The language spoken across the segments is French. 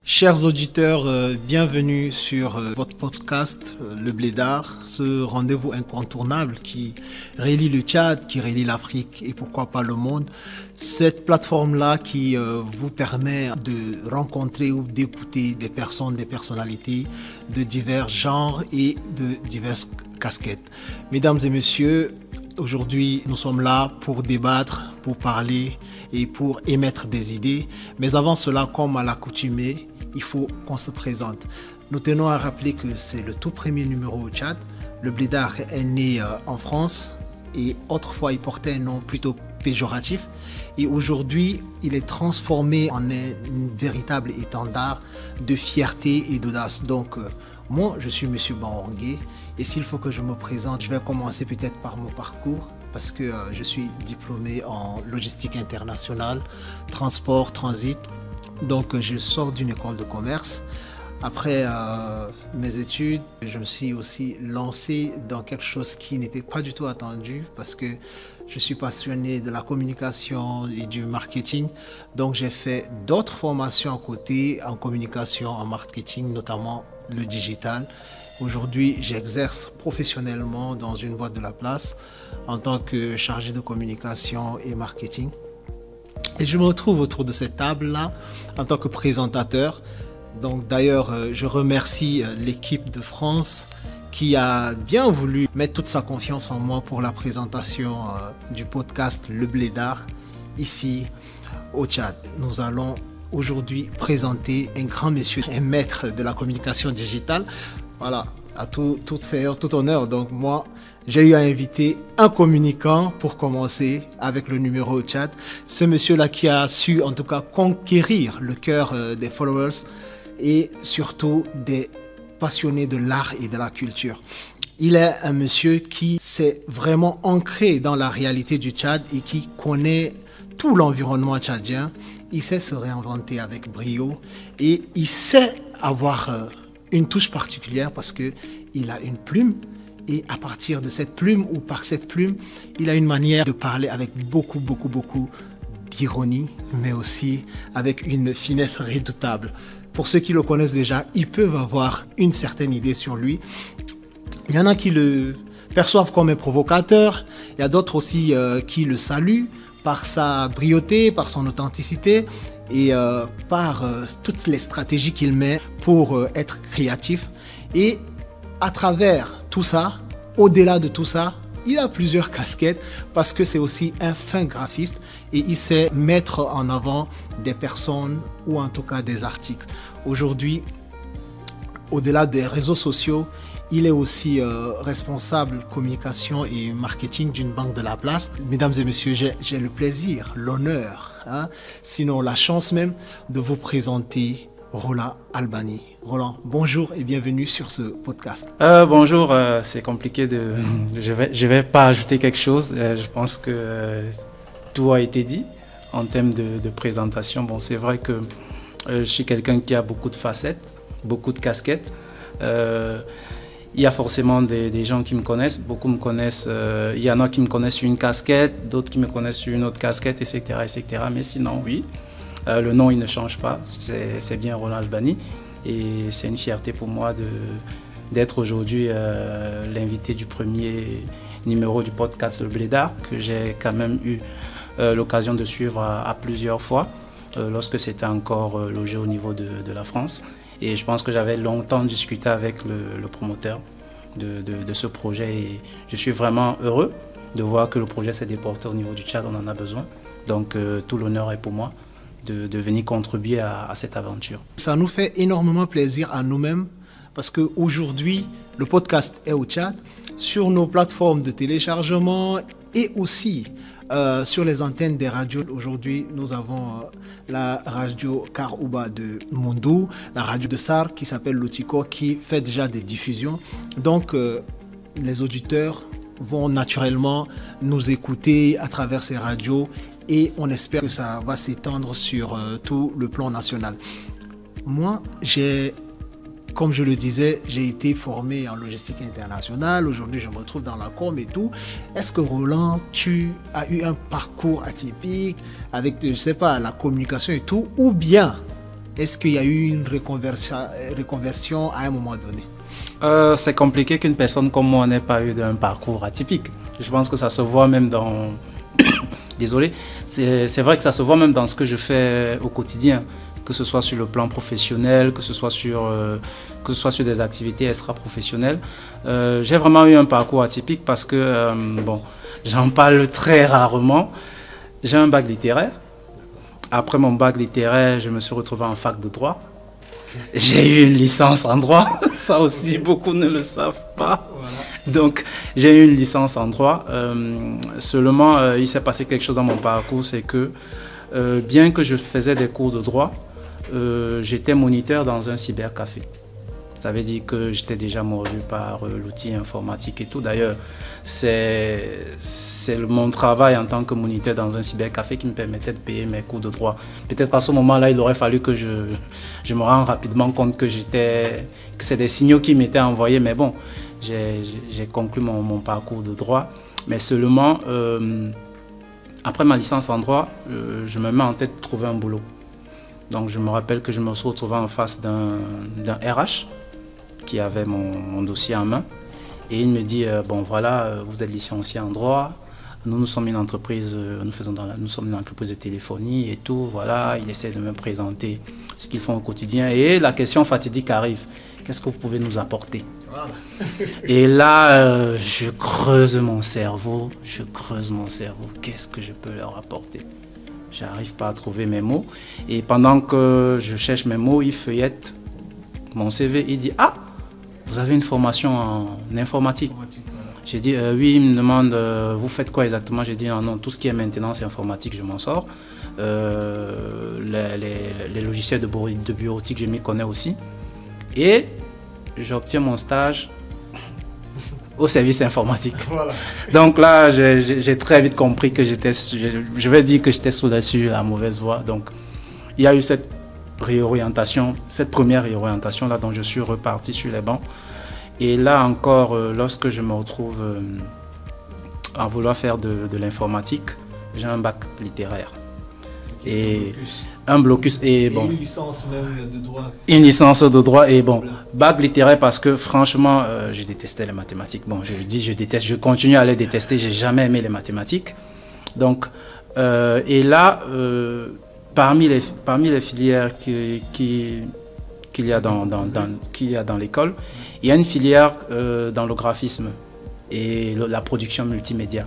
Chers auditeurs, bienvenue sur votre podcast Le Blédard, ce rendez-vous incontournable qui relie le Tchad, qui relie l'Afrique et pourquoi pas le monde. Cette plateforme-là qui vous permet de rencontrer ou d'écouter des personnes, des personnalités de divers genres et de diverses casquettes. Mesdames et messieurs, aujourd'hui, nous sommes là pour débattre, pour parler et pour émettre des idées. Mais avant cela, comme à l'accoutumée, il faut qu'on se présente. Nous tenons à rappeler que c'est le tout premier numéro au Tchad. Le Blédard est né en France et autrefois il portait un nom plutôt péjoratif. Et aujourd'hui, il est transformé en un véritable étendard de fierté et d'audace. Donc, moi, je suis Monsieur Banrongué. Et s'il faut que je me présente, je vais commencer peut-être par mon parcours. Parce que je suis diplômé en logistique internationale, transport, transit. Donc je sors d'une école de commerce. Après mes études, je me suis aussi lancé dans quelque chose qui n'était pas du tout attendu parce que je suis passionné de la communication et du marketing. Donc j'ai fait d'autres formations à côté en communication, en marketing, notamment le digital. Aujourd'hui, j'exerce professionnellement dans une boîte de la place en tant que chargé de communication et marketing. Et je me retrouve autour de cette table-là en tant que présentateur. Donc d'ailleurs, je remercie l'équipe de France qui a bien voulu mettre toute sa confiance en moi pour la présentation du podcast Le Blédard ici au Tchad. Nous allons aujourd'hui présenter un grand monsieur, un maître de la communication digitale. Voilà, à tout honneur. Donc moi, j'ai eu à inviter un communicant pour commencer avec le numéro au Tchad. Ce monsieur-là qui a su en tout cas conquérir le cœur des followers et surtout des passionnés de l'art et de la culture. Il est un monsieur qui s'est vraiment ancré dans la réalité du Tchad et qui connaît tout l'environnement tchadien. Il sait se réinventer avec brio et il sait avoir une touche particulière parce qu'il a une plume. Et à partir de cette plume ou par cette plume, il a une manière de parler avec beaucoup d'ironie, mais aussi avec une finesse redoutable. Pour ceux qui le connaissent déjà, ils peuvent avoir une certaine idée sur lui. Il y en a qui le perçoivent comme un provocateur. Il y a d'autres aussi qui le saluent par sa briauté, par son authenticité et par toutes les stratégies qu'il met pour être créatif. Et à travers tout ça, au-delà de tout ça, il a plusieurs casquettes parce que c'est aussi un fin graphiste et il sait mettre en avant des personnes ou en tout cas des articles. Aujourd'hui, au-delà des réseaux sociaux, il est aussi responsable communication et marketing d'une banque de la place. Mesdames et messieurs, j'ai le plaisir, l'honneur, sinon la chance même, de vous présenter Roland Albani. Roland, bonjour et bienvenue sur ce podcast. Bonjour, c'est compliqué de... Je vais pas ajouter quelque chose. Je pense que tout a été dit en termes de présentation. Bon, c'est vrai que je suis quelqu'un qui a beaucoup de facettes, beaucoup de casquettes. Il y a forcément des gens qui me connaissent. Beaucoup me connaissent. Il y en a qui me connaissent sur une casquette, d'autres qui me connaissent sur une autre casquette, etc. etc. Mais sinon, oui. Le nom, il ne change pas. C'est bien Roland Albani. Et c'est une fierté pour moi d'être aujourd'hui l'invité du premier numéro du podcast Le Blédard, que j'ai quand même eu l'occasion de suivre à plusieurs fois, lorsque c'était encore logé au niveau de la France. Et je pense que j'avais longtemps discuté avec le promoteur de ce projet. Et je suis vraiment heureux de voir que le projet s'est déporté au niveau du Tchad. On en a besoin. Donc tout l'honneur est pour moi de venir contribuer à cette aventure. Ça nous fait énormément plaisir à nous-mêmes parce qu'aujourd'hui, le podcast est au Tchad, sur nos plateformes de téléchargement et aussi sur les antennes des radios. Aujourd'hui, nous avons la radio Karouba de Mondou, la radio de Sar qui s'appelle Lotiko qui fait déjà des diffusions. Donc, les auditeurs vont naturellement nous écouter à travers ces radios et on espère que ça va s'étendre sur tout le plan national. Moi, comme je le disais, j'ai été formé en logistique internationale. Aujourd'hui, je me retrouve dans la com et tout. Est-ce que Roland, tu as eu un parcours atypique avec, je ne sais pas, la communication et tout, ou bien Est-ce qu'il y a eu une reconversion à un moment donné? C'est compliqué qu'une personne comme moi n'ait pas eu d'un parcours atypique. Je pense que ça se voit même dans... Désolé, c'est vrai que ça se voit même dans ce que je fais au quotidien, que ce soit sur le plan professionnel, que ce soit sur des activités extra-professionnelles. J'ai vraiment eu un parcours atypique parce que, bon, j'en parle très rarement. J'ai un bac littéraire. Après mon bac littéraire, je me suis retrouvé en fac de droit. J'ai eu une licence en droit. Ça aussi, beaucoup ne le savent pas. Donc, j'ai eu une licence en droit. Seulement, il s'est passé quelque chose dans mon parcours, c'est que, bien que je faisais des cours de droit, j'étais moniteur dans un cybercafé. Ça veut dire que j'étais déjà mordu par l'outil informatique et tout. D'ailleurs, c'est mon travail en tant que moniteur dans un cybercafé qui me permettait de payer mes cours de droit. Peut-être à ce moment-là, il aurait fallu que je me rende rapidement compte que c'est des signaux qui m'étaient envoyés. Mais bon, j'ai conclu mon parcours de droit. Mais seulement, après ma licence en droit, je me mets en tête de trouver un boulot. Donc, je me rappelle que je me suis retrouvé en face d'un RH qui avait mon dossier en main. Et il me dit, bon voilà, vous êtes licencié en droit, nous sommes une entreprise, nous sommes une entreprise de téléphonie et tout, voilà, il essaie de me présenter ce qu'ils font au quotidien. Et la question fatidique arrive, qu'est-ce que vous pouvez nous apporter? Voilà. Et là, je creuse mon cerveau, qu'est-ce que je peux leur apporter? J'arrive pas à trouver mes mots. Et pendant que je cherche mes mots, il feuillette mon CV, il dit, ah, vous avez une formation en informatique. Voilà. J'ai dit, oui, il me demande, vous faites quoi exactement? J'ai dit, non, tout ce qui est maintenance informatique, je m'en sors. Les logiciels de bureautique, je m'y connais aussi. Et j'obtiens mon stage au service informatique. Voilà. Donc là, j'ai très vite compris que je vais dire que j'étais sur la mauvaise voie. Donc, il y a eu cette première réorientation là dont je suis reparti sur les bancs. Et là encore, lorsque je me retrouve à vouloir faire de l'informatique, j'ai un bac littéraire. Et un blocus et bon. Une licence même de droit. Une licence de droit et bon. Bac littéraire parce que franchement, je détestais les mathématiques. Bon, je déteste, je continue à les détester. J'ai jamais aimé les mathématiques. Donc, et là, parmi les filières qu'il y a dans l'école, il y a une filière dans le graphisme et la production multimédia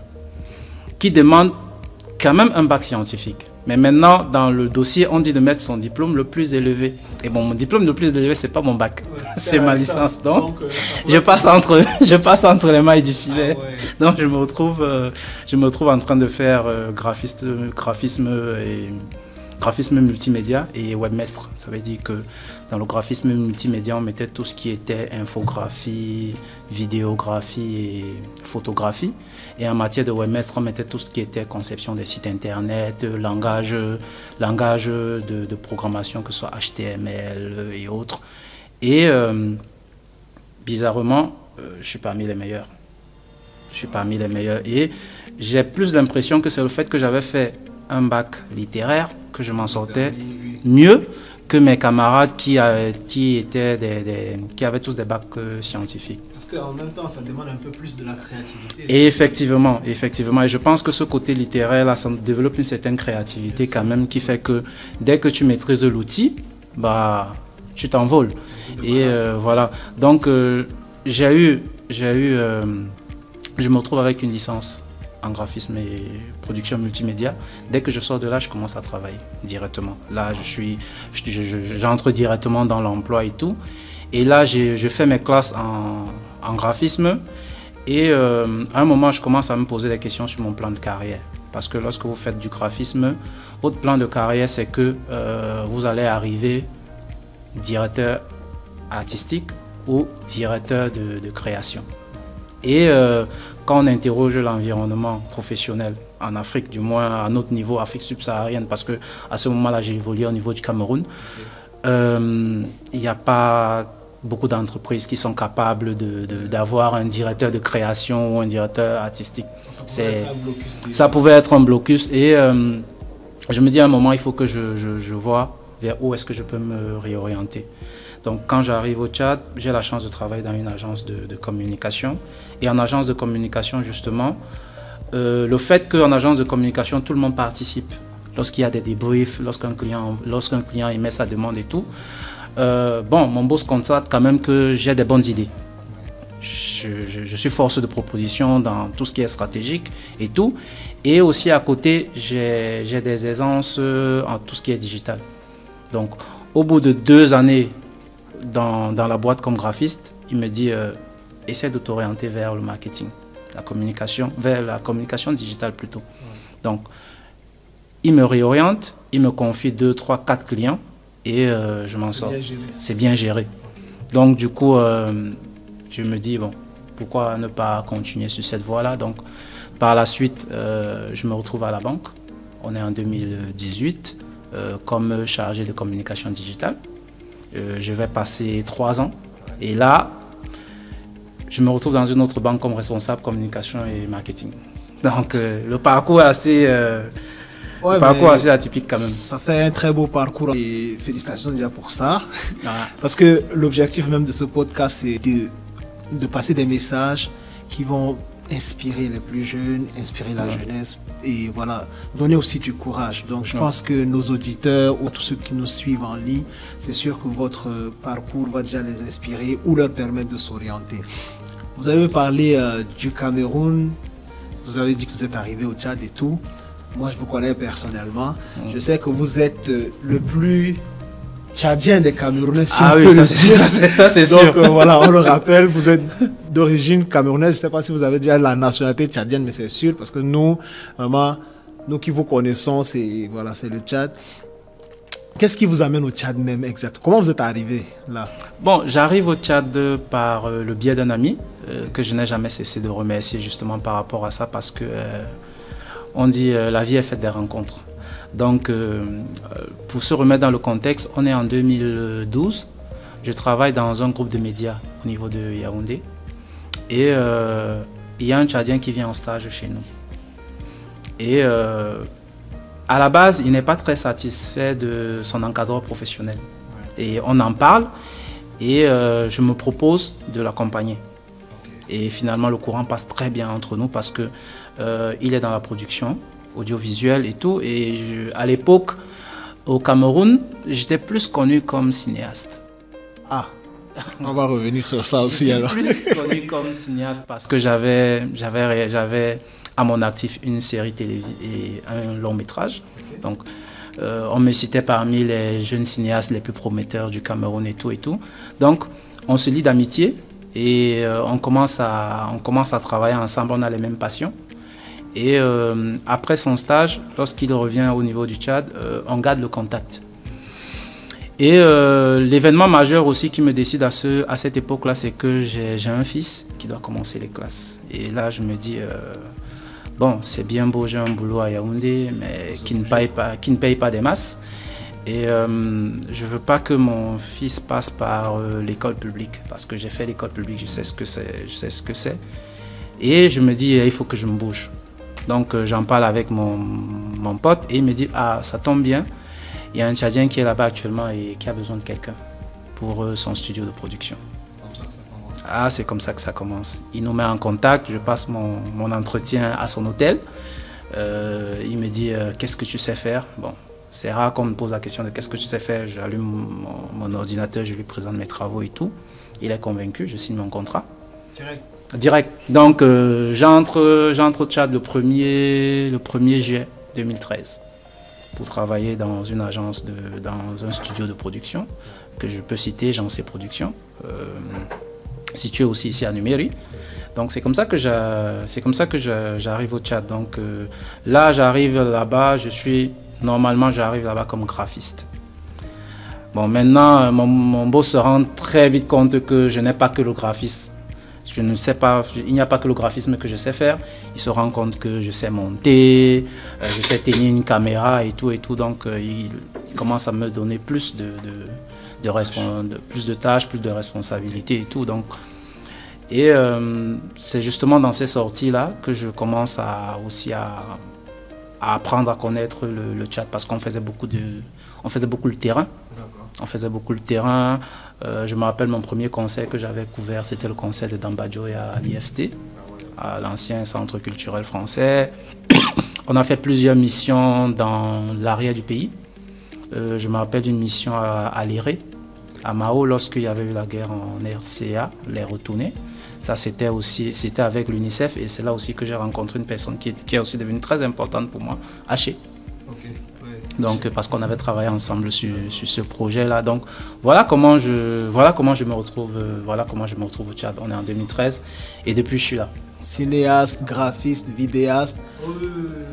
qui demande quand même un bac scientifique. Mais maintenant, dans le dossier, on dit de mettre son diplôme le plus élevé. Et bon, mon diplôme le plus élevé, c'est pas mon bac, c'est ma licence. Donc, je passe entre les mailles du filet. Ah ouais. Donc, je me retrouve en train de faire graphisme multimédia et webmestre. Ça veut dire que dans le graphisme multimédia, on mettait tout ce qui était infographie, vidéographie et photographie. Et en matière de webmestre, on mettait tout ce qui était conception des sites internet, langage de programmation, que ce soit HTML et autres. Et bizarrement, je suis parmi les meilleurs. Et j'ai plus l'impression que c'est le fait que j'avais fait un bac littéraire que je m'en sortais mieux que mes camarades qui avaient tous des bacs scientifiques. Parce qu'en même temps, ça demande un peu plus de la créativité. Et effectivement. Et je pense que ce côté littéraire, là, ça développe une certaine créativité quand même qui fait que dès que tu maîtrises l'outil, bah, tu t'envoles. Et voilà. Donc, je me retrouve avec une licence en graphisme et production multimédia. Dès que je sors de là, je commence à travailler directement. Là, j'entre directement dans l'emploi et tout. Et là, je fais mes classes en graphisme. Et à un moment, je commence à me poser des questions sur mon plan de carrière. Parce que lorsque vous faites du graphisme, votre plan de carrière, c'est que vous allez arriver directeur artistique ou directeur de création. Et quand on interroge l'environnement professionnel en Afrique, du moins à notre niveau, Afrique subsaharienne, parce qu'à ce moment-là, j'ai évolué au niveau du Cameroun, il n'y a pas beaucoup d'entreprises qui sont capables d'avoir un directeur de création ou un directeur artistique. Ça pouvait être un blocus. Et je me dis à un moment, il faut que je vois vers où est-ce que je peux me réorienter. Donc quand j'arrive au Tchad, j'ai la chance de travailler dans une agence de communication. Et en agence de communication, justement, le fait qu'en agence de communication, tout le monde participe. Lorsqu'il y a des débriefs, lorsqu'un client émet sa demande et tout, mon boss constate quand même que j'ai des bonnes idées. Je suis force de proposition dans tout ce qui est stratégique et tout. Et aussi à côté, j'ai des aisances en tout ce qui est digital. Donc, au bout de 2 années dans la boîte comme graphiste, il me dit essaie de t'orienter vers le marketing, la communication, vers la communication digitale plutôt. Donc, il me réoriente, il me confie 2, 3, 4 clients et je m'en sors. C'est bien géré. Donc, du coup, je me dis, bon, pourquoi ne pas continuer sur cette voie-là? Donc, par la suite, je me retrouve à la banque. On est en 2018 comme chargé de communication digitale. Je vais passer 3 ans. Et là, je me retrouve dans une autre banque comme responsable communication et marketing. Donc, le parcours est assez atypique quand même. Ça fait un très beau parcours et félicitations déjà pour ça. Parce que l'objectif même de ce podcast, c'est de passer des messages qui vont inspirer les plus jeunes, inspirer la jeunesse et voilà, donner aussi du courage. Donc je pense que nos auditeurs ou tous ceux qui nous suivent en ligne, c'est sûr que votre parcours va déjà les inspirer ou leur permettre de s'orienter. Vous avez parlé du Cameroun, vous avez dit que vous êtes arrivé au Tchad et tout. Moi je vous connais personnellement, je sais que vous êtes le plus tchadien des Camerounais, si on peut le dire. Ça c'est sûr. Donc voilà, on le rappelle, vous êtes d'origine camerounaise. Je ne sais pas si vous avez déjà la nationalité tchadienne, mais c'est sûr, parce que nous, vraiment, nous qui vous connaissons, c'est le Tchad. Qu'est-ce qui vous amène au Tchad même exactement? Comment vous êtes arrivé là? Bon, j'arrive au Tchad par le biais d'un ami que je n'ai jamais cessé de remercier justement par rapport à ça, parce que on dit la vie est faite des rencontres. Donc, pour se remettre dans le contexte, on est en 2012. Je travaille dans un groupe de médias au niveau de Yaoundé. Et il y a un Tchadien qui vient en stage chez nous. Et à la base, il n'est pas très satisfait de son encadreur professionnel. Et on en parle et je me propose de l'accompagner. Et finalement, le courant passe très bien entre nous parce que il est dans la production audiovisuel et tout. Et à l'époque, au Cameroun, j'étais plus connu comme cinéaste. Ah, on va revenir sur ça aussi alors. J'étais plus connu comme cinéaste parce que j'avais à mon actif une série télé et un long métrage. Donc, on me citait parmi les jeunes cinéastes les plus prometteurs du Cameroun et tout et tout. Donc, on se lie d'amitié et on commence à travailler ensemble. On a les mêmes passions. Et après son stage, lorsqu'il revient au niveau du Tchad, on garde le contact. Et l'événement majeur aussi qui me décide à cette époque-là, c'est que j'ai un fils qui doit commencer les classes. Et là, je me dis, bon, c'est bien beau, j'ai un boulot à Yaoundé, mais qui ne paye pas des masses. Et je ne veux pas que mon fils passe par l'école publique, parce que j'ai fait l'école publique, je sais ce que c'est. Et je me dis, il faut que je me bouge. Donc j'en parle avec mon pote et il me dit, ah, ça tombe bien, il y a un Tchadien qui est là-bas actuellement et qui a besoin de quelqu'un pour son studio de production. C'est comme ça que ça commence. Ah, c'est comme ça que ça commence. Il nous met en contact, je passe mon entretien à son hôtel. Il me dit, qu'est-ce que tu sais faire? Bon, c'est rare qu'on me pose la question de qu'est-ce que tu sais faire. J'allume mon ordinateur, je lui présente mes travaux et tout. Il est convaincu, je signe mon contrat. Direct. Donc, j'entre au Tchad le 1er juillet 2013 pour travailler dans une agence, dans un studio de production que je peux citer, Jancé Productions, situé aussi ici à Numéry. Donc, c'est comme ça que j'arrive au Tchad. Donc, là, j'arrive là-bas, j'arrive là-bas comme graphiste. Bon, maintenant, mon boss se rend très vite compte que je n'ai pas que le graphisme. Je ne sais pas, il n'y a pas que le graphisme que je sais faire. Il se rend compte que je sais monter, je sais tenir une caméra et tout. Donc, il commence à me donner plus plus de tâches, plus de responsabilités et tout. Donc, c'est justement dans ces sorties-là que je commence à apprendre à connaître le Tchad parce qu'on faisait on faisait beaucoup le terrain. On faisait beaucoup le terrain. Je me rappelle mon premier concert que j'avais couvert, c'était le concert de Dambajoy à l'IFT, à l'ancien centre culturel français. On a fait plusieurs missions dans l'arrière du pays. Je me rappelle d'une mission à Léré, à Mao, lorsqu'il y avait eu la guerre en RCA, les retournés. Ça, c'était avec l'UNICEF, et c'est là aussi que j'ai rencontré une personne qui est aussi devenue très importante pour moi, Haché. Okay. Ouais. Donc, parce qu'on avait travaillé ensemble sur ce projet-là. Donc, voilà comment je me retrouve au Tchad. On est en 2013 et depuis, je suis là. Cinéaste, graphiste, vidéaste.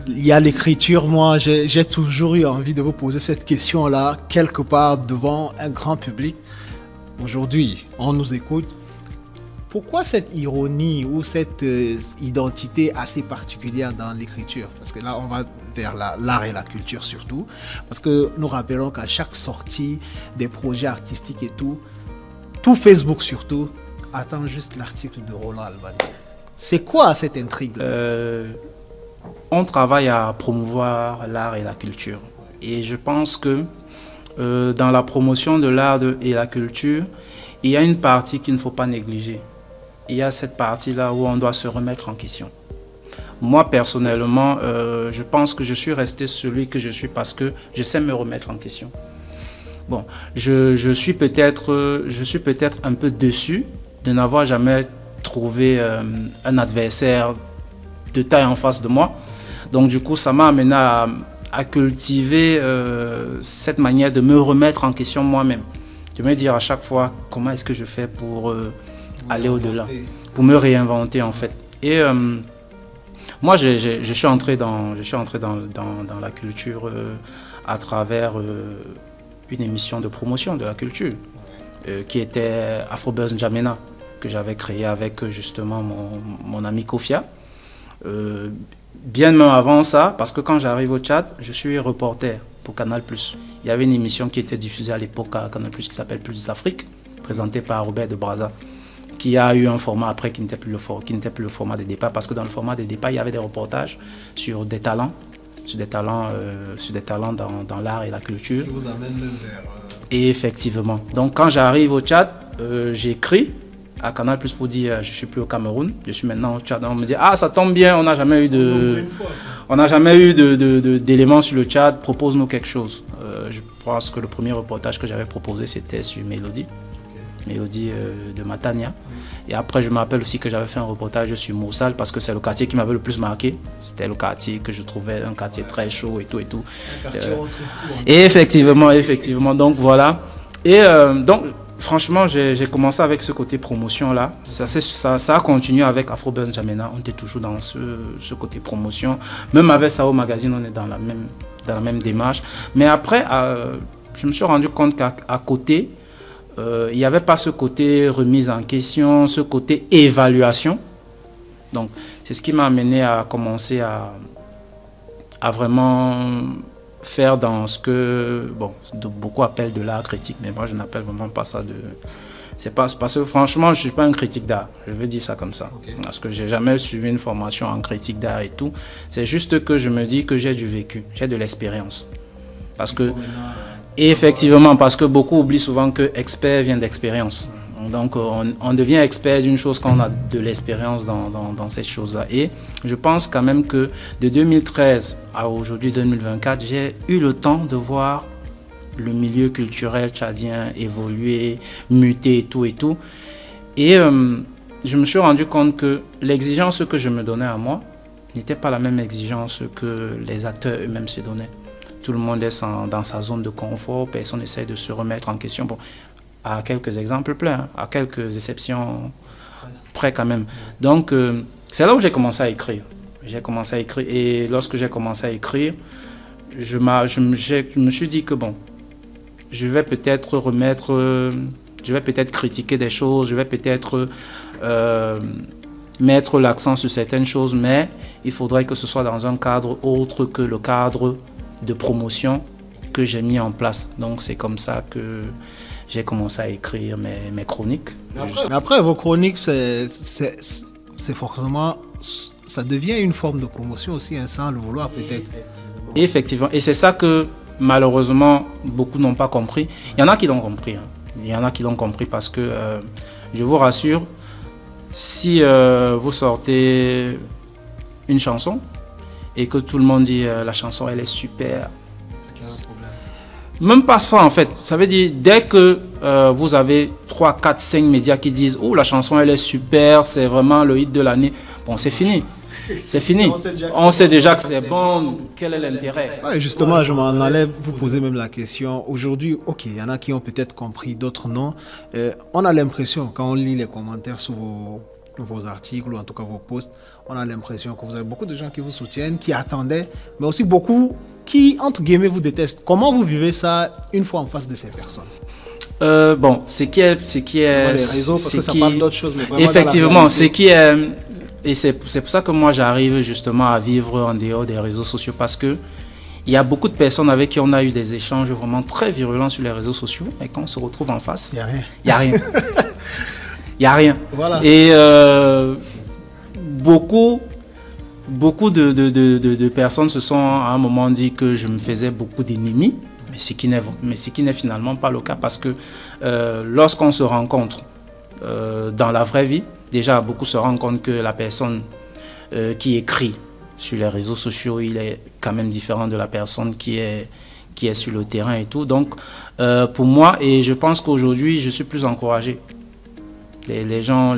Il y a l'écriture. Moi, j'ai toujours eu envie de vous poser cette question-là, quelque part devant un grand public. Aujourd'hui, on nous écoute. Pourquoi cette ironie ou cette identité assez particulière dans l'écriture? Parce que là, on va vers l'art et la culture surtout. Parce que nous rappelons qu'à chaque sortie des projets artistiques et tout Facebook surtout, attend juste l'article de Roland Albani. C'est quoi cette intrigue? On travaille à promouvoir l'art et la culture. Et je pense que dans la promotion de l'art et la culture, il y a une partie qu'il ne faut pas négliger. Il y a cette partie-là où on doit se remettre en question. Moi, personnellement, je pense que je suis resté celui que je suis parce que je sais me remettre en question. Bon, je suis peut-être un peu déçu de n'avoir jamais trouvé un adversaire de taille en face de moi. Donc, du coup, ça m'a amené à cultiver cette manière de me remettre en question moi-même. De me dire à chaque fois, comment est-ce que je fais pour aller au-delà, pour me réinventer en fait. Et moi, je suis entré dans la culture à travers une émission de promotion de la culture qui était Afrobuzz N'Djamena, que j'avais créé avec justement mon ami Kofia. Bien même avant ça, parce que quand j'arrive au Tchad, je suis reporter pour Canal+. Il y avait une émission qui était diffusée à l'époque à Canal+, qui s'appelle Plus d'Afrique, présentée par Robert de Brazza, qui a eu un format après qui n'était plus le format de départ, parce que dans le format de départ, il y avait des reportages sur des talents, dans l'art et la culture. Ce qui vous amène même vers... Et effectivement. Donc quand j'arrive au Tchad, j'écris à Canal+ pour dire je suis plus au Cameroun, je suis maintenant au Tchad. On me dit ah, ça tombe bien, on n'a jamais eu d'éléments sur le Tchad, propose-nous quelque chose. Je pense que le premier reportage que j'avais proposé, c'était sur Mélodie de Matania. Et après, je me rappelle aussi que j'avais fait un reportage sur Moussal parce que c'est le quartier qui m'avait le plus marqué. C'était le quartier que je trouvais un quartier très chaud et tout. Un quartier où on trouve tout. Et effectivement. Donc voilà. Et donc, franchement, j'ai commencé avec ce côté promotion-là. Ça a continué avec Afrobuzz N'Djamena. On était toujours dans ce côté promotion. Même avec Sao Magazine, on est dans la même démarche. Mais après, je me suis rendu compte qu'à côté, il n'y avait pas ce côté remise en question, ce côté évaluation. Donc, c'est ce qui m'a amené à commencer à vraiment faire dans ce que beaucoup appellent de l'art critique, mais moi je n'appelle vraiment pas ça de... C'est parce que franchement, je ne suis pas un critique d'art, je veux dire ça comme ça. Okay. Parce que je n'ai jamais suivi une formation en critique d'art et tout. C'est juste que je me dis que j'ai du vécu, j'ai de l'expérience. Parce que... Et effectivement, parce que beaucoup oublient souvent que expert vient d'expérience. Donc, on devient expert d'une chose quand on a de l'expérience dans cette chose-là. Et je pense quand même que de 2013 à aujourd'hui 2024, j'ai eu le temps de voir le milieu culturel tchadien évoluer, muter et tout et tout. Et je me suis rendu compte que l'exigence que je me donnais à moi n'était pas la même exigence que les acteurs eux-mêmes se donnaient. Tout le monde est dans sa zone de confort, personne essaie de se remettre en question. Bon, à quelques exemples pleins, à quelques exceptions près quand même. Donc, c'est là où j'ai commencé à écrire. Et lorsque j'ai commencé à écrire, je me suis dit que bon, je vais peut-être critiquer des choses, je vais peut-être mettre l'accent sur certaines choses, mais il faudrait que ce soit dans un cadre autre que le cadre de promotion que j'ai mis en place. Donc c'est comme ça que j'ai commencé à écrire mes chroniques. Mais après vos chroniques, c'est forcément, ça devient une forme de promotion aussi, hein, sans le vouloir peut-être. Effectivement. Et c'est ça que malheureusement, beaucoup n'ont pas compris. Il y en a qui l'ont compris. Hein. Il y en a qui l'ont compris parce que, je vous rassure, si vous sortez une chanson et que tout le monde dit la chanson, elle est super. C'est qu'il y a un problème. Même pas ça en fait. Ça veut dire, dès que vous avez 3, 4, 5 médias qui disent « Oh, la chanson, elle est super, c'est vraiment le hit de l'année », bon, c'est fini. C'est fini. On sait déjà que c'est bon. Quel est l'intérêt? Ouais, justement, je m'en allais vous poser même la question. Aujourd'hui, ok, il y en a qui ont peut-être compris, d'autres non. On a l'impression, quand on lit les commentaires sur vos articles ou en tout cas vos posts, on a l'impression que vous avez beaucoup de gens qui vous soutiennent, qui attendaient, mais aussi beaucoup qui, entre guillemets, vous détestent. Comment vous vivez ça une fois en face de ces personnes? Bon, ce qui est les réseaux, parce que ça parle d'autres choses, mais vraiment effectivement, ce qui est, et c'est pour ça que moi j'arrive justement à vivre en dehors des réseaux sociaux, parce que il y a beaucoup de personnes avec qui on a eu des échanges vraiment très virulents sur les réseaux sociaux, et quand on se retrouve en face, il n'y a rien. Il n'y a rien. Il n'y a rien. Voilà. Et beaucoup de personnes se sont à un moment dit que je me faisais beaucoup d'ennemis, mais ce qui n'est finalement pas le cas, parce que lorsqu'on se rencontre dans la vraie vie, déjà beaucoup se rendent compte que la personne qui écrit sur les réseaux sociaux, il est quand même différent de la personne qui est sur le terrain et tout. Donc pour moi, et je pense qu'aujourd'hui je suis plus encouragé. Les gens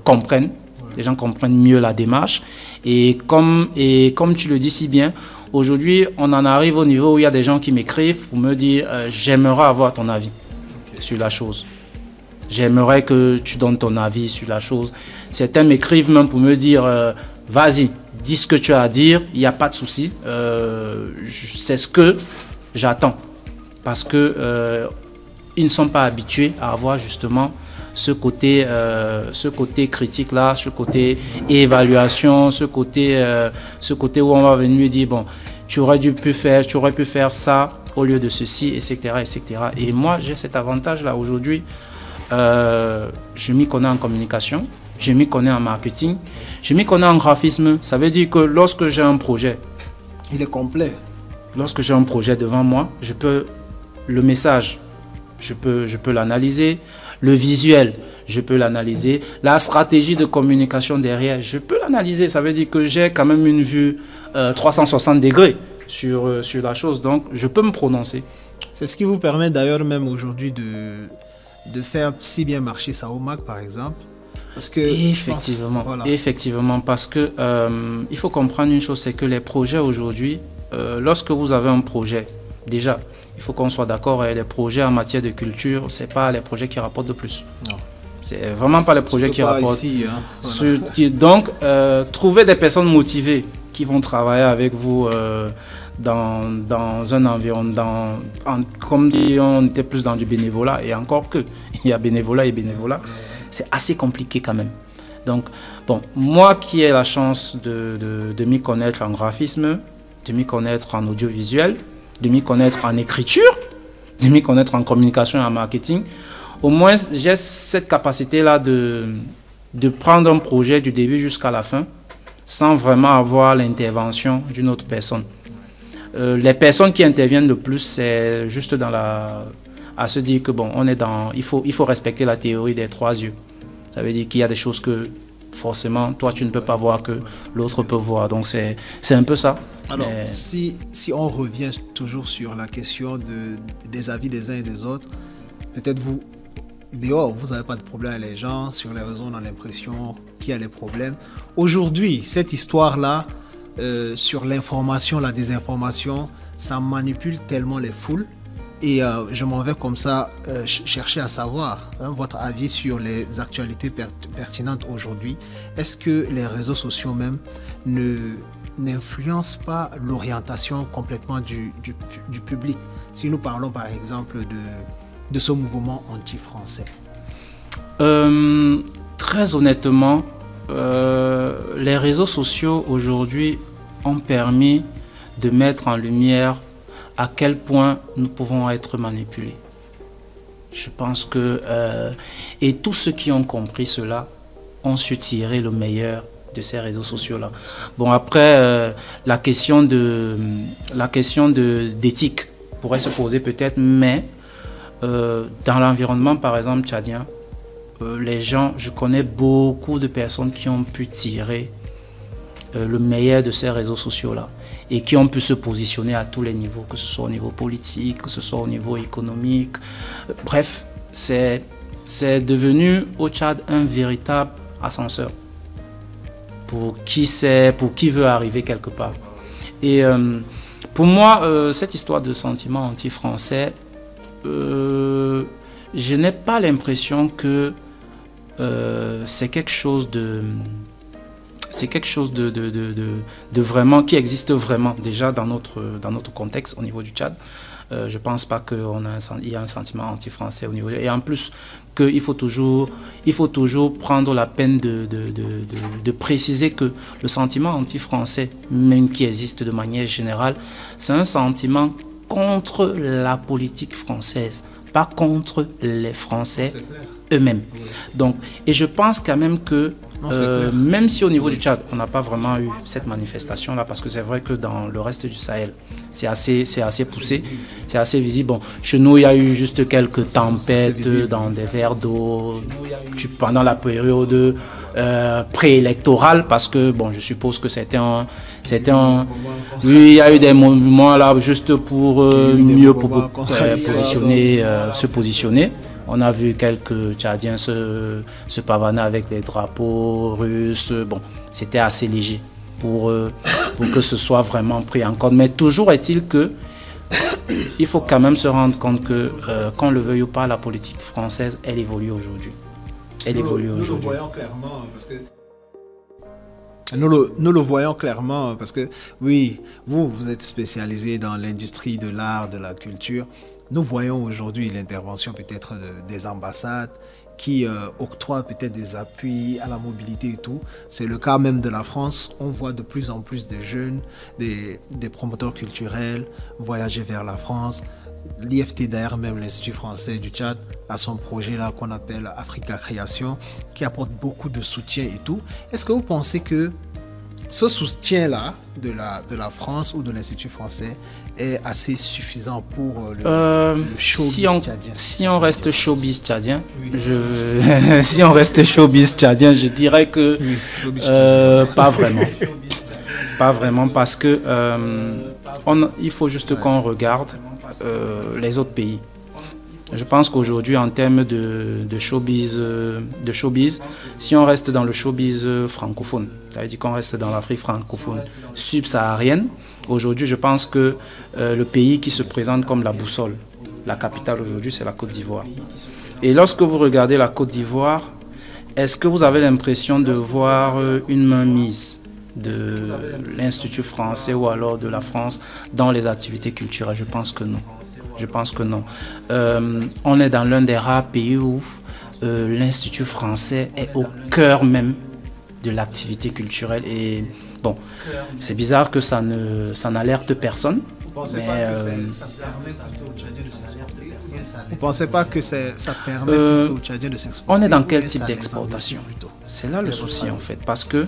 comprennent. Les gens comprennent mieux la démarche. Et comme tu le dis si bien, aujourd'hui, on en arrive au niveau où il y a des gens qui m'écrivent pour me dire j'aimerais avoir ton avis sur la chose. J'aimerais que tu donnes ton avis sur la chose. Certains m'écrivent même pour me dire vas-y, dis ce que tu as à dire, il n'y a pas de souci. C'est ce que j'attends. Parce que ils ne sont pas habitués à avoir justement ce côté critique-là, ce côté évaluation, ce côté où on va venir lui dire, bon, tu aurais pu faire ça au lieu de ceci, etc. etc. Et moi, j'ai cet avantage-là aujourd'hui. Je m'y connais en communication, je m'y connais en marketing, je m'y connais en graphisme. Ça veut dire que lorsque j'ai un projet, il est complet. Lorsque j'ai un projet devant moi, le message, je peux l'analyser. Le visuel, je peux l'analyser. La stratégie de communication derrière, je peux l'analyser. Ça veut dire que j'ai quand même une vue 360 degrés sur la chose. Donc, je peux me prononcer. C'est ce qui vous permet d'ailleurs même aujourd'hui de faire si bien marcher Saomac, par exemple. Parce que, effectivement, effectivement, parce que il faut comprendre une chose, c'est que les projets aujourd'hui, lorsque vous avez un projet, déjà, il faut qu'on soit d'accord, les projets en matière de culture, ce n'est pas les projets qui rapportent de plus. Non. C'est vraiment pas les projets qui rapportent. Ici, hein. Voilà. Donc, trouver des personnes motivées qui vont travailler avec vous dans un environnement, comme dit, on était plus dans du bénévolat, et encore que, il y a bénévolat et bénévolat, c'est assez compliqué quand même. Donc, bon, moi qui ai la chance de m'y connaître en graphisme, de m'y connaître en audiovisuel, de m'y connaître en écriture, de m'y connaître en communication et en marketing, au moins j'ai cette capacité-là de prendre un projet du début jusqu'à la fin sans vraiment avoir l'intervention d'une autre personne. Les personnes qui interviennent le plus, c'est juste à se dire que bon, il faut respecter la théorie des 3 yeux. Ça veut dire qu'il y a des choses que forcément, toi, tu ne peux pas voir que l'autre peut voir. Donc, c'est un peu ça. Alors, si on revient toujours sur la question des avis des uns et des autres, peut-être vous, dehors, vous n'avez pas de problème avec les gens. Sur les réseaux, on a l'impression qu'il y a des problèmes. Aujourd'hui, cette histoire-là, sur l'information, la désinformation, ça manipule tellement les foules. Et je m'en vais comme ça chercher à savoir votre avis sur les actualités pertinentes aujourd'hui. Est-ce que les réseaux sociaux même n'influencent pas l'orientation complètement du public? Si nous parlons par exemple de ce mouvement anti-français. Très honnêtement, les réseaux sociaux aujourd'hui ont permis de mettre en lumière à quel point nous pouvons être manipulés. Je pense que et tous ceux qui ont compris cela ont su tirer le meilleur de ces réseaux sociaux-là. Bon, après, la question d'éthique pourrait se poser peut-être, mais dans l'environnement, par exemple, tchadien, les gens, je connais beaucoup de personnes qui ont pu tirer le meilleur de ces réseaux sociaux-là et qui ont pu se positionner à tous les niveaux, que ce soit au niveau politique, que ce soit au niveau économique. Bref, c'est devenu au Tchad un véritable ascenseur pour qui veut arriver quelque part. Et pour moi, cette histoire de sentiment anti-français, je n'ai pas l'impression que c'est quelque chose de vraiment qui existe vraiment déjà dans notre contexte au niveau du Tchad. Je ne pense pas qu'il y a un sentiment anti-français au niveau. Et en plus, il faut toujours prendre la peine de préciser que le sentiment anti-français, même qui existe de manière générale, c'est un sentiment contre la politique française, pas contre les Français eux-mêmes. Donc, et je pense quand même que même si au niveau du Tchad, on n'a pas vraiment eu cette manifestation-là, parce que c'est vrai que dans le reste du Sahel, c'est assez poussé, c'est assez visible. Bon, chez nous, il y a eu juste quelques tempêtes dans des vers d'eau pendant la période préélectorale, parce que, bon, je suppose que c'était un oui, il y a eu des moments là juste pour mieux se positionner. On a vu quelques Tchadiens se pavaner avec des drapeaux russes. Bon, c'était assez léger pour que ce soit vraiment pris en compte. Mais toujours est-il que il faut quand même se rendre compte que, qu'on le veuille ou pas, la politique française, elle évolue aujourd'hui. Nous le voyons clairement parce que nous le voyons clairement parce que oui, vous êtes spécialisé dans l'industrie de l'art, de la culture. Nous voyons aujourd'hui l'intervention peut-être des ambassades qui octroient peut-être des appuis à la mobilité et tout. C'est le cas même de la France. On voit de plus en plus de jeunes, des promoteurs culturels voyager vers la France. L'IFT d'ailleurs, même l'Institut français du Tchad, a son projet là qu'on appelle Africa Création, qui apporte beaucoup de soutien et tout. Est-ce que vous pensez que ce soutien-là de la France ou de l'Institut français est assez suffisant pour le showbiz tchadien? Si on reste showbiz tchadien, si on reste showbiz tchadien, je dirais que pas vraiment. Pas vraiment, parce que il faut juste qu'on regarde les autres pays. Je pense qu'aujourd'hui, en termes de showbiz, si on reste dans le showbiz francophone, ça veut dire qu'on reste dans l'Afrique francophone subsaharienne, aujourd'hui, je pense que le pays qui se présente comme la boussole, la capitale aujourd'hui, c'est la Côte d'Ivoire. Et lorsque vous regardez la Côte d'Ivoire, est-ce que vous avez l'impression de voir une mainmise de l'Institut français ou alors de la France dans les activités culturelles? Je pense que non. Je pense que non. On est dans l'un des rares pays où l'Institut français est au cœur même de l'activité culturelle. Et bon, c'est bizarre que ça n'alerte personne. Vous ne pensez pas que ça permet plutôt aux Tchadiens de s'exporter? On est dans quel type d'exportation? C'est là le souci en fait. Parce que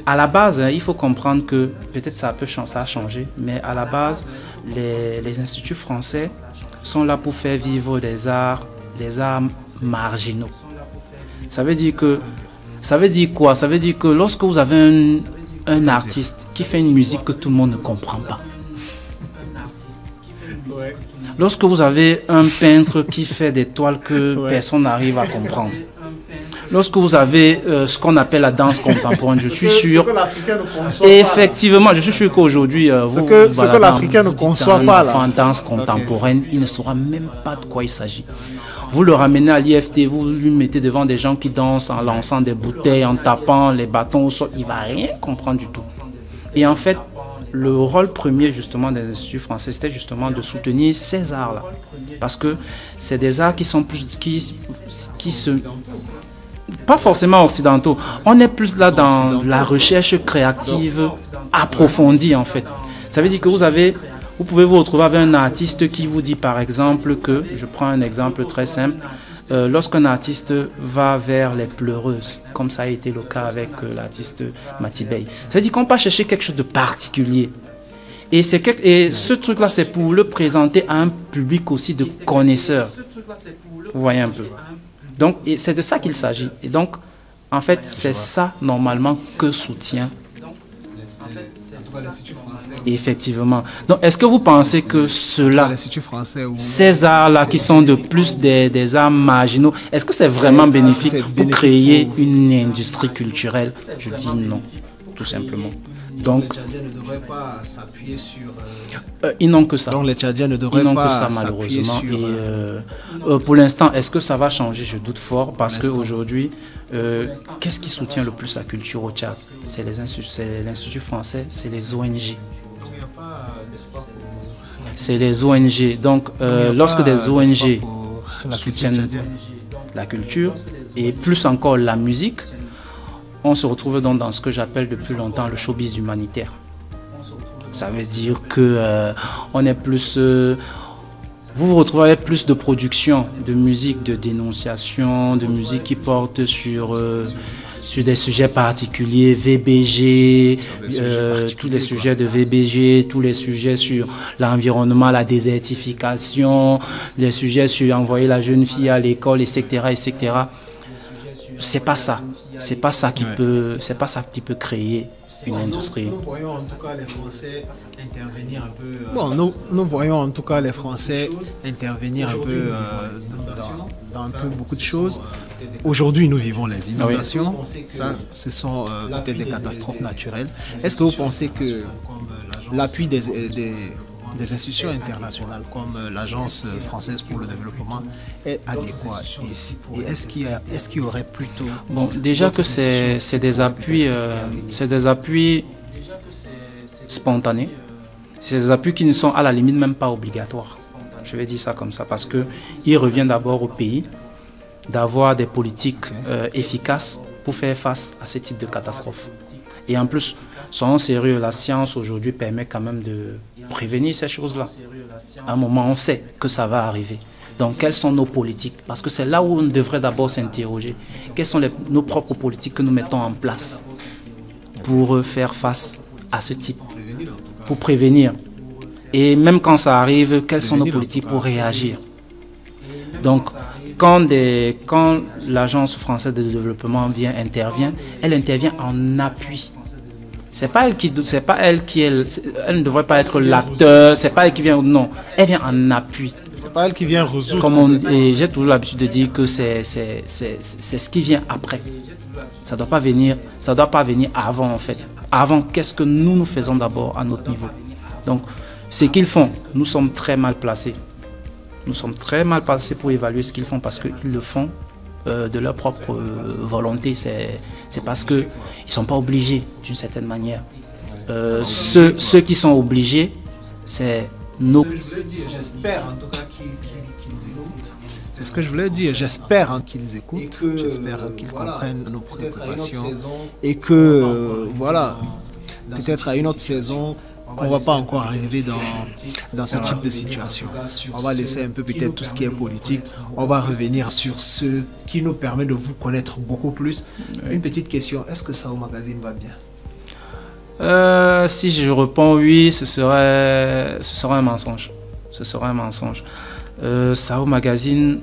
à la base, il faut comprendre que peut-être ça a changé, mais à la base, les instituts français sont là pour faire vivre les arts marginaux. Ça veut dire quoi? Ça veut dire que lorsque vous avez un artiste qui fait une musique que tout le monde ne comprend pas, lorsque vous avez un peintre qui fait des toiles que personne n'arrive à comprendre, lorsque vous avez ce qu'on appelle la danse contemporaine, je suis sûr, effectivement, je suis sûr qu'aujourd'hui, ce que l'Africain ne conçoit pas là, en danse contemporaine, il ne saura même pas de quoi il s'agit. Vous le ramenez à l'IFT, vous lui mettez devant des gens qui dansent en lançant des bouteilles, en tapant les bâtons au sol, il ne va rien comprendre du tout. Et en fait, le rôle premier justement des instituts français, c'était justement de soutenir ces arts-là. Parce que c'est des arts qui sont plus... pas forcément occidentaux. On est plus là dans la recherche créative approfondie en fait. Ça veut dire que vous avez Vous pouvez vous retrouver avec un artiste qui vous dit par exemple que, je prends un exemple très simple, lorsqu'un artiste va vers les pleureuses, comme ça a été le cas avec l'artiste Matibey, ça veut dire qu'on va chercher quelque chose de particulier. Et ce truc-là, c'est pour le présenter à un public aussi de connaisseurs. Vous voyez un peu. Donc, c'est de ça qu'il s'agit. Et donc, en fait, c'est ça, normalement, que soutient. Effectivement. Donc, est-ce que vous pensez que ceux-là, ces arts-là qui sont de plus des arts marginaux, est-ce que c'est vraiment bénéfique pour créer une industrie culturelle? Je dis non, tout simplement. Donc, les Tchadiens ne devraient pas s'appuyer sur... ils n'ont que ça. Donc les Tchadiens ne devraient pas s'appuyer sur... Et pour l'instant, est-ce que ça va changer? Je doute fort parce qu'aujourd'hui, qu'est-ce qui soutient le plus la culture au Tchad? C'est l'Institut français, c'est les ONG. C'est les ONG. Donc, lorsque des ONG soutiennent la culture et plus encore la musique, on se retrouve donc dans ce que j'appelle depuis longtemps le showbiz humanitaire. Ça veut dire que on est plus... vous vous retrouvez avec plus de production, de musique, de dénonciation, de musique qui porte sur des sujets particuliers, VBG, tous les sujets de VBG, tous les sujets sur l'environnement, la désertification, les sujets sur envoyer la jeune fille à l'école, etc., etc. C'est pas ça. C'est pas ça qui peut créer une industrie. Nous voyons en tout cas les Français intervenir un peu. Nous voyons en tout cas les Français intervenir un peu dans un peu beaucoup de choses. Aujourd'hui, nous vivons les inondations. Ça, ce sont peut-être des catastrophes naturelles. Est-ce que vous pensez que l'appui des institutions internationales comme l'Agence française pour le développement est adéquat? Et est-ce qu'il y aurait plutôt... Bon, déjà que c'est des appuis spontanés. C'est des appuis qui ne sont à la limite même pas obligatoires. Je vais dire ça comme ça parce qu'il revient d'abord au pays d'avoir des politiques efficaces pour faire face à ce type de catastrophe. Et en plus, soyons sérieux, la science aujourd'hui permet quand même de prévenir ces choses-là. À un moment, on sait que ça va arriver. Donc, quelles sont nos politiques? Parce que c'est là où on devrait d'abord s'interroger. Quelles sont nos propres politiques que nous mettons en place pour faire face à ce type, pour prévenir? Et même quand ça arrive, quelles sont nos politiques pour réagir? Donc, quand l'Agence française de développement intervient, elle intervient en appui. Elle ne devrait pas être l'acteur, c'est pas elle qui vient, non, elle vient en appui. C'est pas elle qui vient résoudre. Et j'ai toujours l'habitude de dire que c'est ce qui vient après. Ça doit pas venir avant en fait. Avant, qu'est-ce que nous faisons d'abord à notre niveau? Donc, ce qu'ils font, nous sommes très mal placés. Nous sommes très mal placés pour évaluer ce qu'ils font parce qu'ils le font de leur propre volonté. C'est parce qu'ils ne sont pas obligés d'une certaine manière. Ceux qui sont obligés, c'est nos... J'espère en tout cas qu'ils écoutent. C'est ce que je voulais dire. J'espère qu'ils écoutent. J'espère qu'ils comprennent nos préoccupations. Et que, voilà, peut-être à une autre saison, qu'on ne va pas encore arriver dans ce type de situation. On va laisser un peu peut-être tout ce qui est politique. On va revenir sur ce qui nous permet de vous connaître beaucoup plus. Une petite question, est-ce que Sao Magazine va bien? Si je réponds oui, ce serait un mensonge. Ce serait un mensonge. Sao Magazine,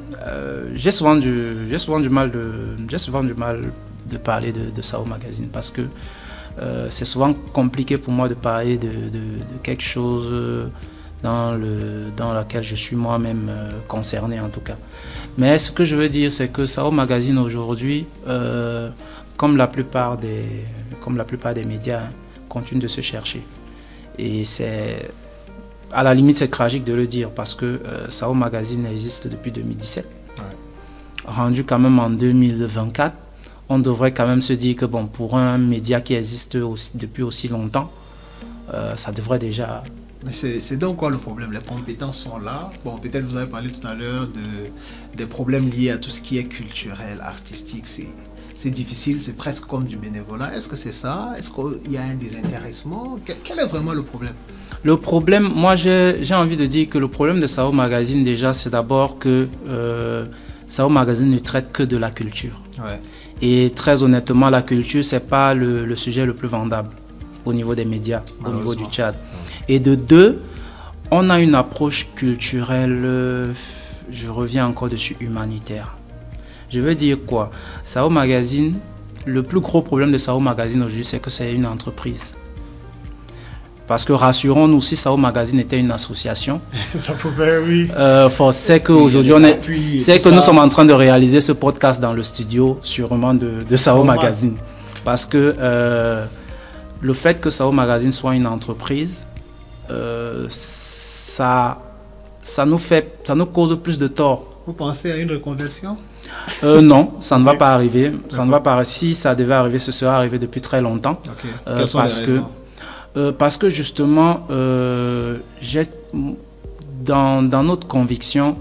j'ai souvent du mal de parler de Sao Magazine parce que c'est souvent compliqué pour moi de parler de quelque chose dans laquelle je suis moi-même concerné en tout cas. Mais ce que je veux dire, c'est que Sao Magazine aujourd'hui, comme la plupart des médias, continue de se chercher. Et c'est, à la limite, c'est tragique de le dire parce que Sao Magazine existe depuis 2017. Ouais. Rendu quand même en 2024, on devrait quand même se dire que bon, pour un média qui existe depuis aussi longtemps, ça devrait déjà... Mais c'est donc quoi le problème? Les compétences sont là. Bon, peut-être vous avez parlé tout à l'heure des problèmes liés à tout ce qui est culturel, artistique. c'est difficile, c'est presque comme du bénévolat. Est-ce que c'est ça? Est-ce qu'il y a un désintéressement? Quel est vraiment le problème? Le problème, moi j'ai envie de dire que le problème de Sao Magazine déjà, c'est d'abord que Sao Magazine ne traite que de la culture. Ouais. Et très honnêtement, la culture, c'est pas le sujet le plus vendable au niveau des médias, au niveau du Tchad. Et de deux, on a une approche culturelle, je reviens encore dessus, humanitaire. Je veux dire quoi? Sao Magazine, le plus gros problème de Sao Magazine aujourd'hui, c'est que c'est une entreprise. Parce que rassurons-nous, si Sao Magazine était une association, ça pouvait, oui. C'est qu'aujourd'hui, c'est que nous sommes en train de réaliser ce podcast dans le studio, sûrement de Sao Magazine. Parce que le fait que Sao Magazine soit une entreprise, ça nous cause plus de tort. Vous pensez à une reconversion? Non, ça ne va pas arriver. Ça ne va pas. Si ça devait arriver, ce serait arrivé depuis très longtemps. Quelles sont les raisons? Parce que justement, dans notre conviction,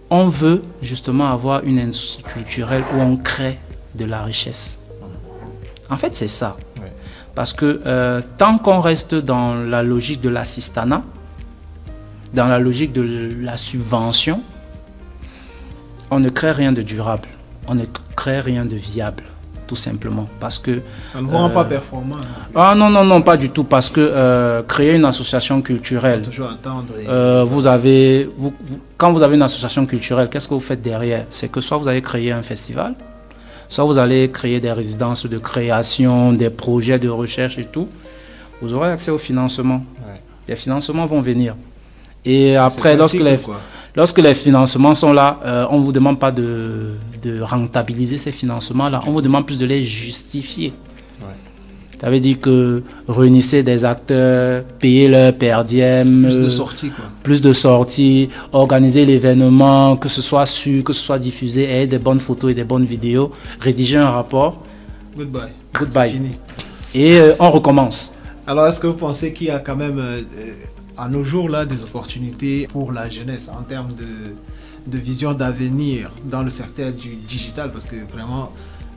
on veut justement avoir une industrie culturelle où on crée de la richesse. En fait, c'est ça. Oui. Parce que tant qu'on reste dans la logique de l'assistanat, dans la logique de la subvention, on ne crée rien de durable, on ne crée rien de viable. Tout simplement parce que ça ne vous rend pas performant. Ah non, pas du tout, parce que créer une association culturelle, toujours attendre quand vous avez une association culturelle, qu'est-ce que vous faites derrière? C'est que soit vous allez créer un festival, soit vous allez créer des résidences de création, des projets de recherche et tout. Vous aurez accès au financement. Ouais. Les financements vont venir. Et après, lorsque les financements sont là, on ne vous demande pas de rentabiliser ces financements-là. On vous demande plus de les justifier. Ouais. Ça veut dire que réunissez des acteurs, payez leur per diem. Plus de sorties, quoi. Plus de sorties, organisez l'événement, que ce soit su, que ce soit diffusé, ayez des bonnes photos et des bonnes vidéos, rédigez un rapport. Goodbye. C'est fini. Et on recommence. Alors, est-ce que vous pensez qu'il y a quand même... à nos jours, là, des opportunités pour la jeunesse en termes de vision d'avenir dans le secteur du digital? Parce que vraiment,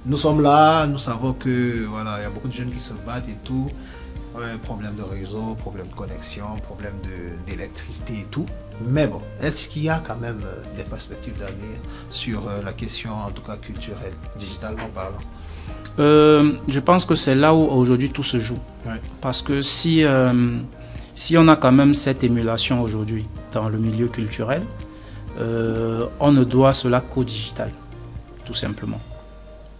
nous sommes là, nous savons que voilà, il y a beaucoup de jeunes qui se battent et tout. Problème de réseau, problème de connexion, problème d'électricité et tout. Mais bon, est-ce qu'il y a quand même des perspectives d'avenir sur la question, en tout cas culturelle, digitalement parlant? Je pense que c'est là où aujourd'hui tout se joue. Ouais. Parce que si on a quand même cette émulation aujourd'hui dans le milieu culturel, on ne doit cela qu'au digital, tout simplement.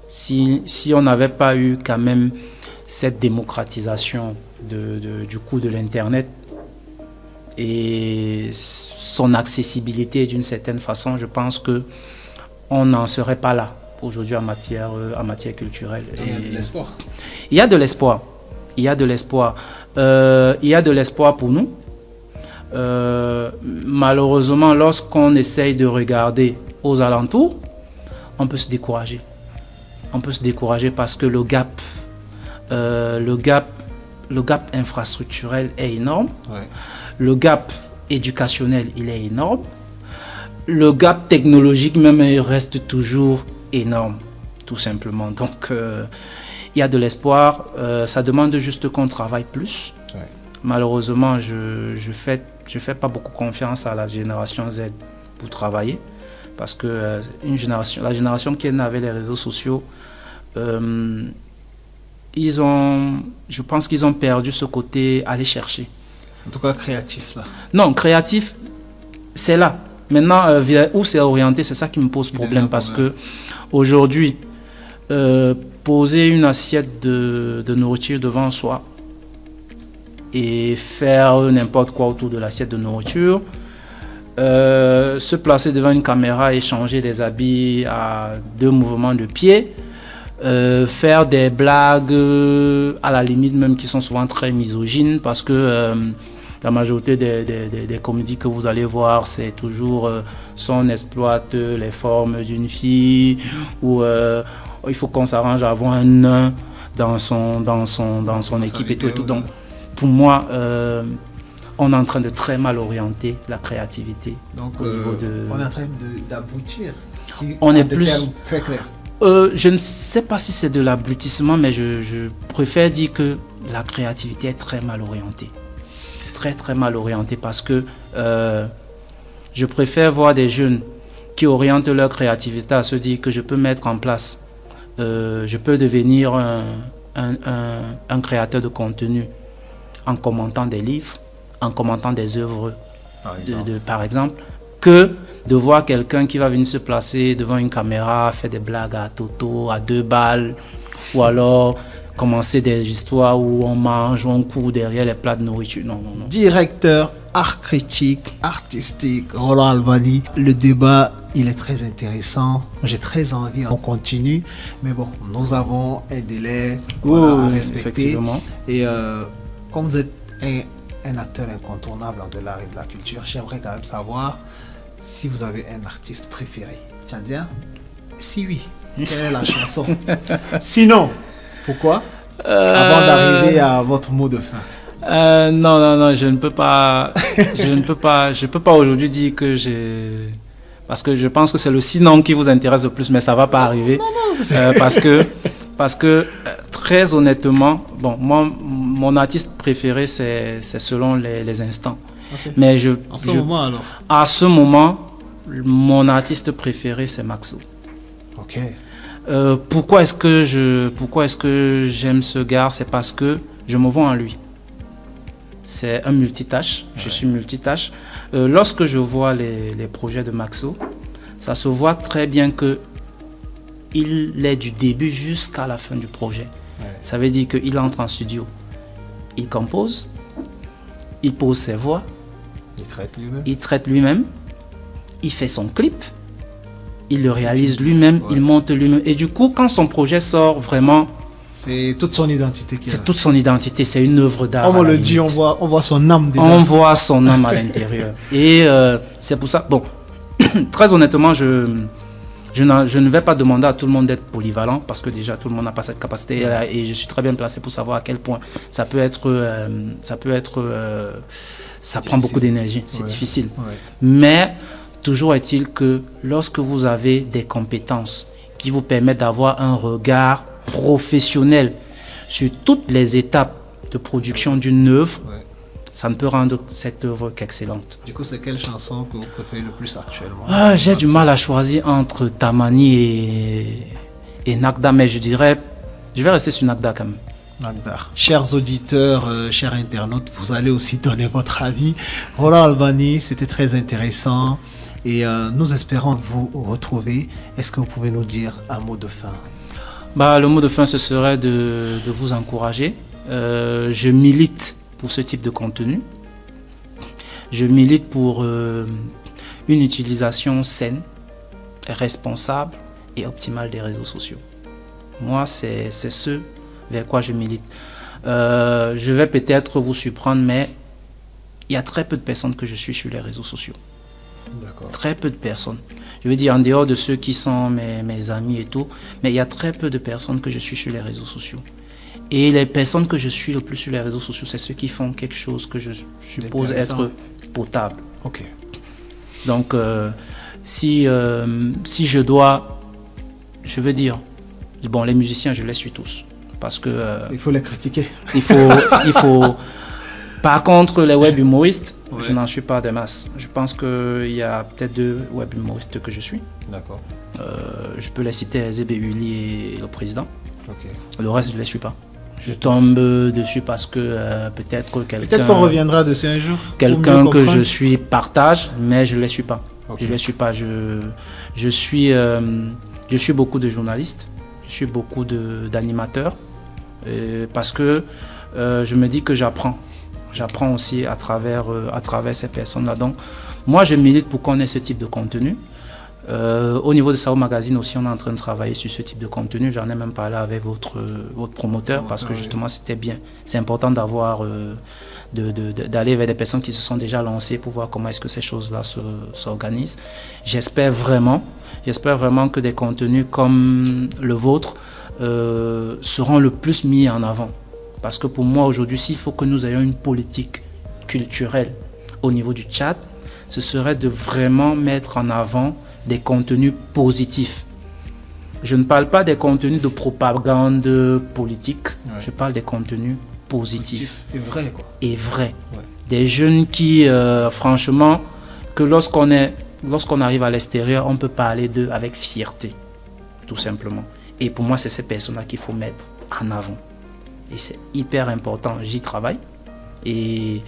Si on n'avait pas eu quand même cette démocratisation du coût de l'Internet et son accessibilité d'une certaine façon, je pense qu'on n'en serait pas là aujourd'hui en matière culturelle. Il y a de l'espoir. Il y a de l'espoir. Il y a de l'espoir. Il y a de l'espoir pour nous. Malheureusement, lorsqu'on essaye de regarder aux alentours, on peut se décourager. On peut se décourager parce que le gap infrastructurel est énorme. Ouais. Le gap éducationnel, il est énorme. Le gap technologique même, il reste toujours énorme, tout simplement. Donc, il y a de l'espoir. Ça demande juste qu'on travaille plus. Ouais. Malheureusement, je fais pas beaucoup confiance à la génération Z pour travailler. Parce que la génération qui est née avec les réseaux sociaux, je pense qu'ils ont perdu ce côté aller chercher. En tout cas, créatif, là. Non, créatif, c'est là. Maintenant, où c'est orienté, c'est ça qui me pose problème. Parce que aujourd'hui, poser une assiette de nourriture devant soi et faire n'importe quoi autour de l'assiette de nourriture, se placer devant une caméra et changer des habits à 2 mouvements de pied, faire des blagues à la limite même qui sont souvent très misogynes, parce que la majorité des comédies que vous allez voir, c'est toujours on exploite les formes d'une fille, ou il faut qu'on s'arrange à avoir un nain dans son équipe et tout. Donc pour moi, on est en train de très mal orienter la créativité. Donc, on est en train d'aboutir. On est plus. Très clair. Je ne sais pas si c'est de l'abrutissement, mais je préfère dire que la créativité est très mal orientée. Très, très mal orientée parce que je préfère voir des jeunes qui orientent leur créativité à se dire que je peux mettre en place, je peux devenir un créateur de contenu en commentant des livres, en commentant des œuvres, par exemple, que de voir quelqu'un qui va venir se placer devant une caméra, faire des blagues à Toto, à 2 balles, ou alors commencer des histoires où on mange, on court derrière les plats de nourriture. Non, non, non. Directeur, art critique, artistique, Roland Albani. Le débat, il est très intéressant. J'ai très envie, on continue. Mais bon, nous avons un délai à respecter. Effectivement. Et comme vous êtes un acteur incontournable de l'art et de la culture, j'aimerais quand même savoir si vous avez un artiste préféré. Tchadien? Si oui, quelle est la chanson? Sinon, pourquoi? Avant d'arriver à votre mot de fin. Non, je ne peux pas. Je peux pas aujourd'hui dire que j'ai. Parce que je pense que c'est le sinon qui vous intéresse le plus, mais ça va pas arriver. Non. Parce que très honnêtement, bon, moi, mon artiste préféré, c'est selon les instants. Okay. Mais moment alors? À ce moment, mon artiste préféré, c'est Maxo. Ok. Pourquoi est-ce que j'aime ce gars? C'est parce que je me vois en lui. C'est un multitâche. Ouais. Je suis multitâche. Lorsque je vois les projets de Maxo, ça se voit très bien que il est du début jusqu'à la fin du projet. Ouais. Ça veut dire qu'il entre en studio, il compose, il pose ses voix, il traite lui-même, il fait son clip, il le réalise lui-même, il monte lui-même. Et du coup, quand son projet sort, vraiment... C'est toute son identité. C'est toute son identité, c'est une œuvre d'art. Comme on le dit, on voit son âme dedans. On voit son âme à l'intérieur. Et c'est pour ça... Bon, très honnêtement, je ne vais pas demander à tout le monde d'être polyvalent parce que déjà, tout le monde n'a pas cette capacité. Et je suis très bien placé pour savoir à quel point ça peut être... ça prend beaucoup d'énergie, c'est difficile. Ouais. Mais toujours est-il que lorsque vous avez des compétences qui vous permettent d'avoir un regard professionnel sur toutes les étapes de production d'une œuvre, ça ne peut rendre cette œuvre qu'excellente. Du coup, c'est quelle chanson que vous préférez le plus actuellement? J'ai du mal à choisir entre Tamani et Nagda, mais je dirais, je vais rester sur Nagda quand même. Chers auditeurs, chers internautes, vous allez aussi donner votre avis. Roland Albani, c'était très intéressant et nous espérons vous retrouver. Est-ce que vous pouvez nous dire un mot de fin? Le mot de fin, ce serait de vous encourager. Je milite pour ce type de contenu. Je milite pour une utilisation saine, responsable et optimale des réseaux sociaux. Moi, c'est ce vers quoi je milite. Je vais peut-être vous surprendre, mais il y a très peu de personnes que je suis sur les réseaux sociaux. Très peu de personnes. Je veux dire, en dehors de ceux qui sont mes amis et tout, mais il y a très peu de personnes que je suis sur les réseaux sociaux. Et les personnes que je suis le plus sur les réseaux sociaux, c'est ceux qui font quelque chose que je suppose être potable. Ok. Donc, si je dois, je veux dire, bon, les musiciens, je les suis tous. Parce que... il faut les critiquer. Il faut... Par contre, les web humoristes, je n'en suis pas des masses. Je pense qu'il y a peut-être 2 web humoristes que je suis. D'accord. Je peux les citer, Zébé Uli et le président. Okay. Le reste, je ne les suis pas. Je tombe dessus parce que peut-être quelqu'un... Peut-être qu'on reviendra dessus un jour. Quelqu'un que je suis partage, mais je ne les suis pas. Okay. Je ne les suis pas. Je suis beaucoup de journalistes. Je suis beaucoup d'animateurs. Parce que je me dis que j'apprends. J'apprends aussi à travers ces personnes-là. Donc, moi, je milite pour qu'on ait ce type de contenu. Au niveau de Sao Magazine aussi, on est en train de travailler sur ce type de contenu. J'en ai même parlé avec votre promoteur parce que justement, c'était bien. C'est important d'aller vers des personnes qui se sont déjà lancées pour voir comment est-ce que ces choses-là s'organisent. J'espère vraiment que des contenus comme le vôtre seront le plus mis en avant. Parce que pour moi, aujourd'hui, s'il faut que nous ayons une politique culturelle au niveau du Tchad, ce serait de vraiment mettre en avant des contenus positifs. Je ne parle pas des contenus de propagande politique, je parle des contenus positifs. Et vrai, quoi. Et vrai. Ouais. Des jeunes qui, franchement, que lorsqu'on arrive à l'extérieur, on peut parler d'eux avec fierté, tout simplement. Et pour moi, c'est ces personnes-là qu'il faut mettre en avant. Et c'est hyper important. J'y travaille. Et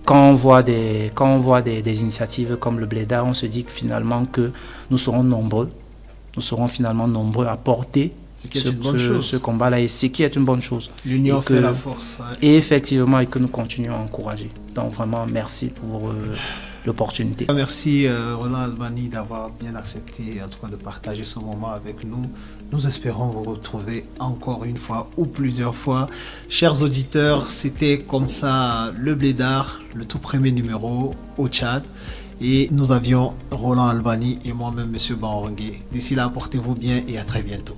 quand on voit des initiatives comme le Blédard, on se dit que finalement que nous serons nombreux. Nous serons finalement nombreux à porter ce combat-là. Et ce qui est une bonne chose. L'union fait la force. Ouais. Et effectivement, et que nous continuons à encourager. Donc vraiment, merci pour l'opportunité. Merci Roland Albani d'avoir bien accepté en tout cas de partager ce moment avec nous. Nous espérons vous retrouver encore une fois ou plusieurs fois. Chers auditeurs, c'était comme ça le Blédard, le tout premier numéro au Tchad. Et nous avions Roland Albani et moi-même, M. Banrongué. D'ici là, portez-vous bien et à très bientôt.